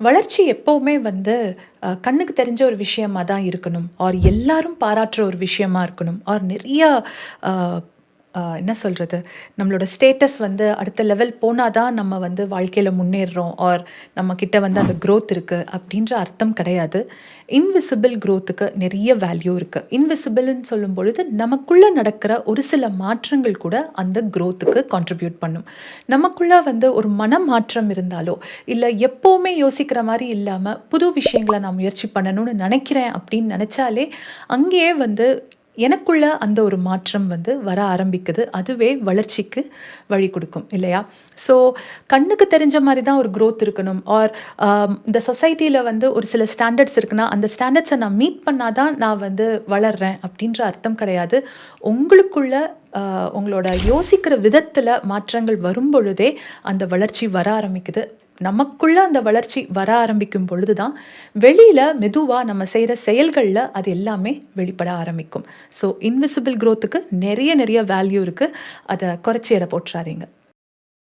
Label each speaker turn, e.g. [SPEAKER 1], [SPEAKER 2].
[SPEAKER 1] வளர்ச்சி எப்பவுமே வந்து கண்ணுக்கு தெரிஞ்ச ஒரு விஷயமா தான் இருக்கணும். ஆர் எல்லாரும் பாராட்டுற ஒரு விஷயமா இருக்கணும். ஆர் நிறைய அ என்ன சொல்றது? நம்மளோட ஸ்டேட்டஸ் வந்து அடுத்த லெவல் போனா தான் நம்ம வந்து வாழ்க்கையில முன்னேறுறோம். ஆர் நம்ம கிட்ட வந்து அந்த குரோத் இருக்கு அப்படின்ற அர்த்தம் கிடையாது. இன்விசிபிள் குரோத்துக்கு நிறைய வேல்யூ இருக்கு. இன்விசிபிள்ன்னு சொல்லும்பொழுது நமக்குள்ள நடக்கிற ஒரு சில மாற்றங்கள் கூட அந்த குரோத்துக்கு கான்ட்ரிபியூட் பண்ணும். நமக்குள்ள வந்து ஒரு மனமாற்றம் இருந்தாலோ, இல்ல எப்பவுமே யோசிக்கிற மாரி இல்லாம, புது விஷயங்கள நான் முயற்சி பண்ணணும்னு நெனைக்கிறேன் அப்படின்னு நெனச்சாலே, அங்கேயே வந்து எனக்குள்ள அந்த ஒரு மாற்றம் வந்து வர ஆரம்பிக்குது. அதுவே வளர்ச்சிக்கு வழி குடுக்கும் இல்லையா? ஸோ கண்ணுக்கு தெரிஞ்ச மாரி தான் ஒரு குரோத் இருக்கணும். ஆர் இந்த சொசைட்டில வந்து ஒரு சில ஸ்டாண்டர்ட்ஸ் இருக்குன்னா, அந்த ஸ்டாண்டர்ட்ஸ நான் மீட் பண்ணா தான் நான் வந்து வளர்றேன் அப்படின்ற அர்த்தம் கிடையாது. உங்களுக்குள்ள உங்களோட யோசிக்கிற விதத்துல மாற்றங்கள் வரும்பொழுதே, அந்த வளர்ச்சி வர ஆரம்பிக்குது. நமக்குள்ள அந்த வளர்ச்சி வர ஆரம்பிக்கும் பொழுது தான், வெளியில மெதுவா நம்ம செய்ற செயல்கள்ல அது எல்லாமே வெளிப்பட ஆரம்பிக்கும். ஸோ இன்விசிபிள் குரோத்துக்கு நெறைய நெறைய வேல்யூ இருக்கு. அத குறைச்சு எடை போட்றாதீங்க.